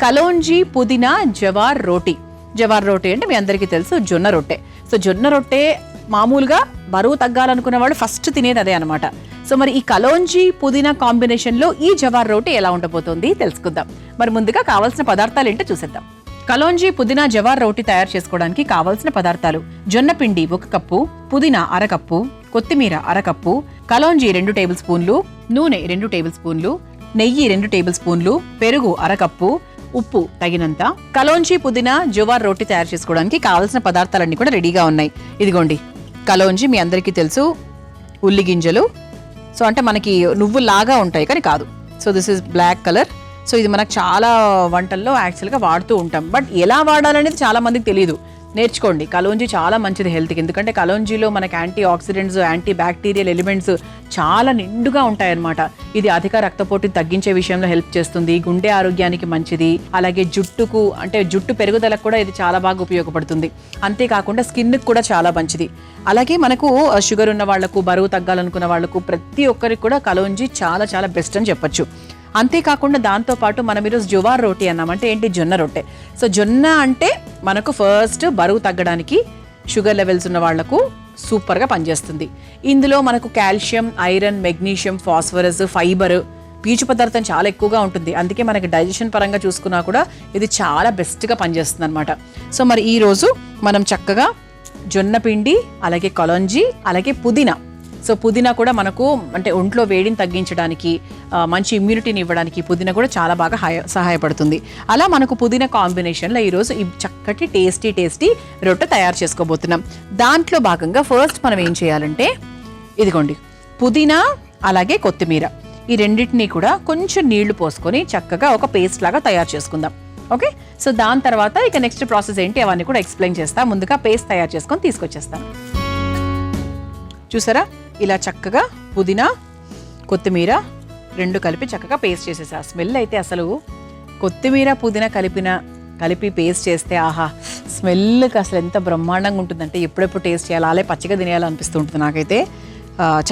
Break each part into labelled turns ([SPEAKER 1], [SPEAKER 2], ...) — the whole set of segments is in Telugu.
[SPEAKER 1] కలోంజీ పుదీనా జవార్ రోటీ. జవార్ రోటీ అంటే మీ అందరికీ తెలుసు జొన్న రొట్టె. సో జొన్న రొట్టె మామూలుగా బరువు తగ్గాలనుకున్న వాళ్ళు ఫస్ట్ తినేది అదే అనమాట. సో మరి ఈ కలోంజీ పుదీనా కాంబినేషన్లో ఈ జవార్ రోటీ ఎలా ఉండబోతోంది తెలుసుకుందాం. మరి ముందుగా కావాల్సిన పదార్థాలు ఏంటో చూసేద్దాం. కలోంజీ పుదీనా జవార్ రోటీ తయారు చేసుకోవడానికి కావాల్సిన పదార్థాలు: జొన్న పిండి 1 కప్పు, పుదీనా 1/2 కప్పు, కొత్తిమీర 1/2 కప్పు, కలోంజీ 2 టేబుల్ స్పూన్లు, నూనె 2 టేబుల్ స్పూన్లు, నెయ్యి 2 టేబుల్ స్పూన్లు, పెరుగు 1/2 కప్పు, ఉప్పు తగినంత. కలోంజీ పుదీనా జవార్ రోటీ తయారు చేసుకోవడానికి కావాల్సిన పదార్థాలన్నీ కూడా రెడీగా ఉన్నాయి. ఇదిగోండి కలోంజీ, మీ అందరికీ తెలుసు ఉల్లి గింజలు. సో అంటే మనకి నువ్వులాగా ఉంటాయి కానీ కాదు. So this is black colour. So ఇది మనకు చాలా వంటల్లో యాక్చువల్గా వాడుతూ ఉంటాం. బట్ ఎలా వాడాలనేది చాలా మందికి తెలియదు. నేర్చుకోండి. కలోంజీ చాలా మంచిది హెల్త్కి. ఎందుకంటే కలోంజీలో మనకి antioxidants, antibacterial elements చాలా నిండుగా ఉంటాయన్నమాట. ఇది అధిక రక్తపోటుని తగ్గించే విషయంలో హెల్ప్ చేస్తుంది. గుండె ఆరోగ్యానికి మంచిది. అలాగే జుట్టుకు అంటే జుట్టు పెరుగుదలకు కూడా ఇది చాలా బాగా ఉపయోగపడుతుంది. అంతేకాకుండా స్కిన్కి కూడా చాలా మంచిది. అలాగే మనకు షుగర్ ఉన్న వాళ్లకు, బరువు తగ్గాలనుకున్న వాళ్లకు ప్రతి ఒక్కరికి కూడా కలోంజీ చాలా చాలా బెస్ట్ అని చెప్పొచ్చు. అంతేకాకుండా దాంతోపాటు మనం ఈరోజు జవార్ రోటీ అన్నామంటే ఏంటి? జొన్న రొట్టె. సో జొన్న అంటే మనకు ఫస్ట్ బరువు తగ్గడానికి, షుగర్ లెవెల్స్ ఉన్న వాళ్లకు సూపర్గా పనిచేస్తుంది. ఇందులో మనకు calcium, iron, magnesium, phosphorus, fibre, పీచు పదార్థం చాలా ఎక్కువగా ఉంటుంది. అందుకే మనకి డైజెషన్ పరంగా చూసుకున్నా కూడా ఇది చాలా బెస్ట్గా పనిచేస్తుంది అనమాట. సో మరి ఈరోజు మనం చక్కగా జొన్న పిండి, అలాగే కలోంజీ, అలాగే పుదీనా. సో పుదీనా కూడా మనకు అంటే ఒంట్లో వేడిని తగ్గించడానికి, మంచి ఇమ్యూనిటీని ఇవ్వడానికి పుదీనా కూడా చాలా బాగా సహాయపడుతుంది. అలా మనకు పుదీనా కాంబినేషన్లో ఈరోజు ఈ చక్కటి టేస్టీ రొట్టె తయారు చేసుకోబోతున్నాం. దాంట్లో భాగంగా ఫస్ట్ మనం ఏం చేయాలంటే ఇదిగోండి పుదీనా అలాగే కొత్తిమీర ఈ రెండింటినీ కూడా కొంచెం నీళ్లు పోసుకొని చక్కగా ఒక పేస్ట్ లాగా తయారు చేసుకుందాం. ఓకే. సో దాని తర్వాత ఇక నెక్స్ట్ ప్రాసెస్ ఏంటి అవన్నీ కూడా ఎక్స్ప్లెయిన్ చేస్తా. ముందుగా పేస్ట్ తయారు చేసుకొని తీసుకొచ్చేస్తాను. చూసారా, ఇలా చక్కగా పుదీనా, కొత్తిమీర 2 కలిపి చక్కగా పేస్ట్ చేసేసా. స్మెల్ అయితే అసలు కొత్తిమీర పుదీనా కలిపి పేస్ట్ చేస్తే ఆహా, స్మెల్కి అసలు ఎంత బ్రహ్మాండంగా ఉంటుందంటే ఎప్పుడెప్పుడు టేస్ట్ చేయాలి, అలాగే పచ్చిగా తినేయాలనిపిస్తూ ఉంటుంది నాకైతే.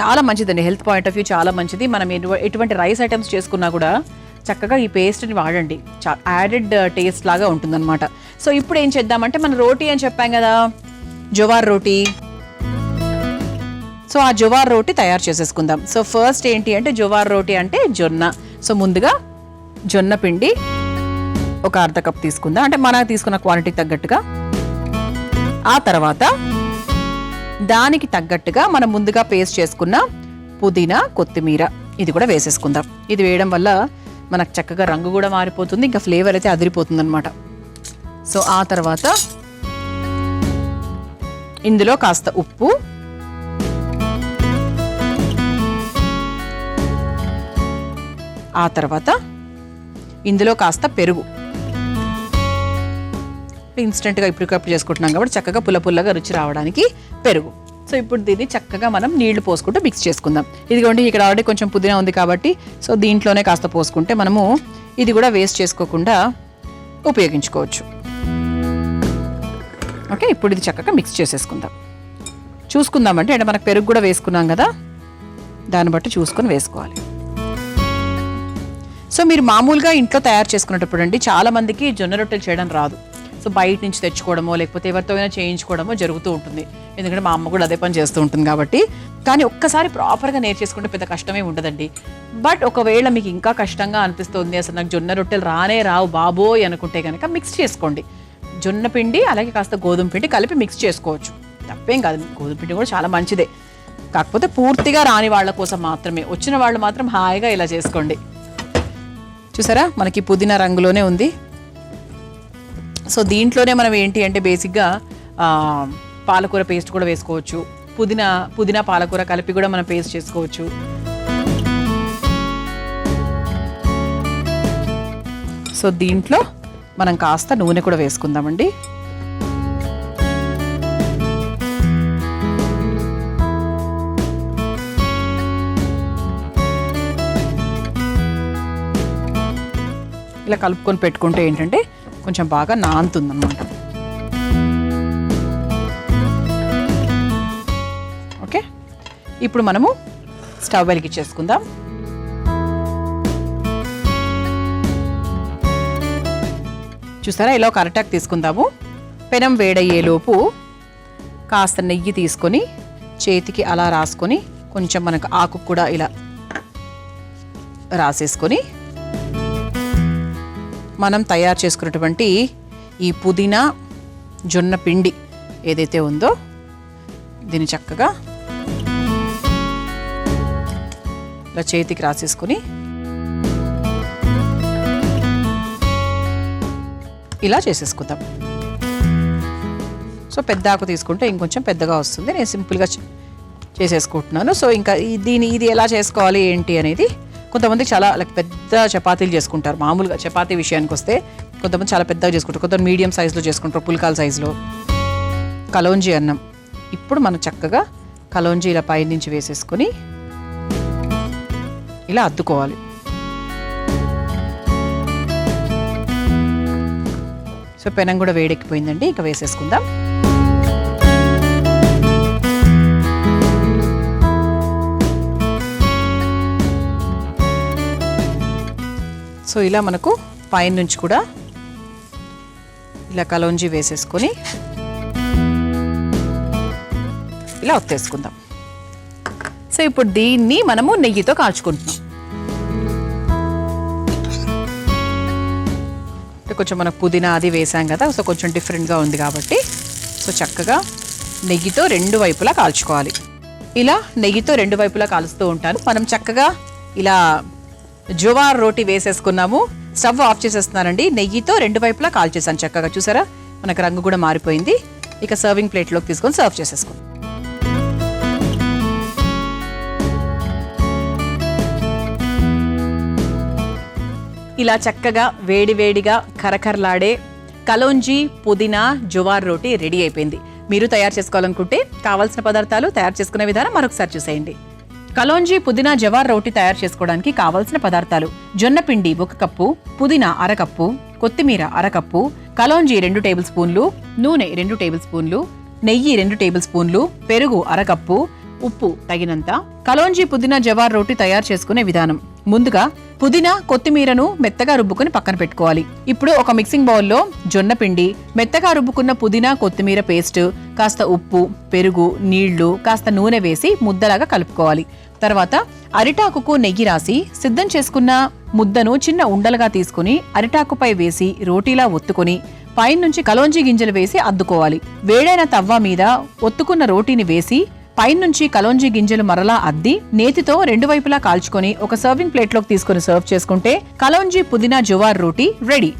[SPEAKER 1] చాలా మంచిదండి, హెల్త్ పాయింట్ ఆఫ్ వ్యూ చాలా మంచిది. మనం ఎటువంటి రైస్ ఐటమ్స్ చేసుకున్నా కూడా చక్కగా ఈ పేస్ట్ని వాడండి. యాడెడ్ టేస్ట్ లాగా ఉంటుందన్నమాట. సో ఇప్పుడు ఏం చేద్దామంటే మనం రోటీ అని చెప్పాం కదా, జవార్ రోటీ. సో ఆ జవార్ రోటీ తయారు చేసేసుకుందాం. సో ఫస్ట్ ఏంటి అంటే జవార్ రోటీ అంటే జొన్న. సో ముందుగా జొన్న పిండి ఒక 1/2 కప్ తీసుకుందాం, అంటే మనకు తీసుకున్న క్వాంటిటీకి తగ్గట్టుగా. ఆ తర్వాత దానికి తగ్గట్టుగా మనం ముందుగా పేస్ట్ చేసుకున్న పుదీనా, కొత్తిమీర ఇది కూడా వేసేసుకుందాం. ఇది వేయడం వల్ల మనకు చక్కగా రంగు కూడా మారిపోతుంది, ఇంకా ఫ్లేవర్ అయితే అదిరిపోతుంది అనమాట. సో ఆ తర్వాత ఇందులో కాస్త ఉప్పు, ఆ తర్వాత ఇందులో కాస్త పెరుగు. ఇన్స్టెంట్గా ఇప్పటికప్పుడు చేసుకుంటున్నాం కాబట్టి చక్కగా పుల్లగా రుచి రావడానికి పెరుగు. సో ఇప్పుడు దీన్ని చక్కగా మనం నీళ్లు పోసుకుంటూ మిక్స్ చేసుకుందాం. ఇదిగోండి ఇక్కడ ఆల్రెడీ కొంచెం పుదీనా ఉంది కాబట్టి సో దీంట్లోనే కాస్త పోసుకుంటే మనము ఇది కూడా వేస్ట్ చేసుకోకుండా ఉపయోగించుకోవచ్చు. ఓకే, ఇప్పుడు ఇది చక్కగా మిక్స్ చేసేసుకుందాం. చూసుకుందామంటే అంటే మనకు పెరుగు కూడా వేసుకున్నాం కదా, దాన్ని బట్టి చూసుకొని వేసుకోవాలి. సో మీరు మామూలుగా ఇంట్లో తయారు చేసుకునేటప్పుడు అండి చాలా మందికి జొన్న రొట్టెలు చేయడం రాదు. సో బయట నుంచి తెచ్చుకోవడమో లేకపోతే ఎవరితో అయినా చేయించుకోవడమో జరుగుతూ ఉంటుంది. ఎందుకంటే మా అమ్మ కూడా అదే పని చేస్తూ ఉంటుంది కాబట్టి. కానీ ఒక్కసారి ప్రాపర్గా నేర్చేసుకుంటే పెద్ద కష్టమే ఉండదండి. బట్ ఒకవేళ మీకు ఇంకా కష్టంగా అనిపిస్తుంది, అసలు నాకు జొన్న రొట్టెలు రావు బాబోయ్ అనుకుంటే కనుక మిక్స్ చేసుకోండి. జొన్న పిండి అలాగే కాస్త గోధుమ పిండి కలిపి మిక్స్ చేసుకోవచ్చు, తప్పేం కాదు. గోధుమ పిండి కూడా చాలా మంచిదే, కాకపోతే పూర్తిగా రాని వాళ్ళ కోసం మాత్రమే. వచ్చిన వాళ్ళు మాత్రం హాయిగా ఇలా చేసుకోండి. చూసారా మనకి పుదీనా రంగులోనే ఉంది. సో దీంట్లోనే మనం ఏంటి అంటే బేసిక్గా పాలకూర పేస్ట్ కూడా వేసుకోవచ్చు. పుదీనా పాలకూర కలిపి కూడా మనం పేస్ట్ చేసుకోవచ్చు. సో దీంట్లో మనం కాస్త నూనె కూడా వేసుకుందామండి. ఇలా కలుపుకొని పెట్టుకుంటే ఏంటంటే కొంచెం బాగా నానుతుందన్నమాట. ఓకే, ఇప్పుడు మనము స్టవ్ వెలిగించేసుకుందాం. చూసారా, ఇలా ఒక అరటాక్ తీసుకుందాము. పెనం వేడయ్యేలోపు కాస్త నెయ్యి తీసుకొని చేతికి అలా రాసుకొని కొంచెం మనకు ఆకు కూడా ఇలా రాసేసుకొని మనం తయారు చేసుకున్నటువంటి ఈ పుదీనా జొన్న పిండి ఏదైతే ఉందో దీన్ని చక్కగా ఇలా చేతికి రాసేసుకొని ఇలా చేసేసుకుందాం. సో పెద్ద ఆకు తీసుకుంటే ఇంకొంచెం పెద్దగా వస్తుంది. నేను సింపుల్గా చేసేసుకుంటున్నాను. సో ఇంకా ఇది ఎలా చేసుకోవాలి ఏంటి అనేది కొంతమంది చాలా పెద్ద చపాతీలు చేసుకుంటారు. మామూలుగా చపాతీ విషయానికి వస్తే కొంతమంది చాలా పెద్దగా చేసుకుంటారు, కొంతమంది మీడియం సైజులో చేసుకుంటారు, పుల్కాల సైజులో. కలోంజీ అన్నం ఇప్పుడు మనం చక్కగా కలోంజీ ఇలా పైనుంచి వేసేసుకొని ఇలా అద్దుకోవాలి. సో పెనం కూడా వేడెక్కిపోయిందండి, ఇక వేసేసుకుందాం. సో ఇలా మనకు పైన నుంచి కూడా ఇలా కలోంజీ వేసేసుకొని ఇలా ఒత్తేసుకుందాం. సో ఇప్పుడు దీన్ని మనము నెయ్యితో కాల్చుకుంటున్నాం. కొంచెం మనకు పుదీనా అది వేసాం కదా, సో కొంచెం డిఫరెంట్గా ఉంది కాబట్టి సో చక్కగా నెయ్యితో రెండు వైపులా కాల్చుకోవాలి. ఇలా నెయ్యితో రెండు వైపులా కాలుస్తూ ఉంటాను. మనం చక్కగా ఇలా జవార్ రోటీ వేసేసుకున్నాము. స్టవ్ ఆఫ్ చేసేస్తున్నానండి. నెయ్యితో రెండు వైపులా కాల్చేసాను చక్కగా. చూసారా, మనకు రంగు కూడా మారిపోయింది. ఇక సర్వింగ్ ప్లేట్లోకి తీసుకొని సర్వ్ చేసేసుకుందాం. ఇలా చక్కగా వేడివేడిగా కరకరలాడే కలోంజీ పుదీనా జవార్ రోటీ రెడీ అయిపోయింది. మీరు తయారు చేసుకోవాలనుకుంటే కావాల్సిన పదార్థాలు, తయారు చేసుకునే విధానం మరొకసారి చూసేయండి. కలోంజీ పుదీనా జవార్ రోటీ తయారు చేసుకోవడానికి కావాల్సిన పదార్థాలు: జొన్న పిండి 1 కప్పు, పుదీనా 1/2 కప్పు, కొత్తిమీర 1/2 కప్పు, కలోంజీ 2 టేబుల్ స్పూన్లు, నూనె 2 టేబుల్ స్పూన్లు, నెయ్యి 2 టేబుల్ స్పూన్లు, పెరుగు 1/2 కప్పు, ఉప్పు తగినంత. కలోంజీ పుదీనా జవార్ రోటీ తయారు చేసుకునే విధానం: ముందుగా పుదీనా కొత్తిమీరను మెత్తగా రుబ్బుకొని పక్కన పెట్టుకోవాలి. ఇప్పుడు ఒక మిక్సింగ్ బౌల్లో జొన్న పిండి, మెత్తగా రుబ్బుకున్న పుదీనా కొత్తిమీర పేస్ట్, కాస్త ఉప్పు, పెరుగు, నీళ్లు, కాస్త నూనె వేసి ముద్దలాగా కలుపుకోవాలి. తర్వాత అరిటాకుకు నెయ్యి రాసి సిద్ధం చేసుకున్న ముద్దను చిన్న ఉండలుగా తీసుకుని అరిటాకుపై వేసి రోటీలా ఒత్తుకొని పైనుంచి కలోంజీ గింజలు వేసి అద్దుకోవాలి. వేడైన తవ్వ మీద ఒత్తుకున్న రోటీని వేసి పైనుంచి కలోంజీ గింజలు మరలా అద్ది నేతితో రెండు వైపులా కాల్చుకొని ఒక సర్వింగ్ ప్లేట్లోకి తీసుకుని సర్వ్ చేసుకుంటే కలోంజీ పుదీనా జవార్ రోటీ రెడీ.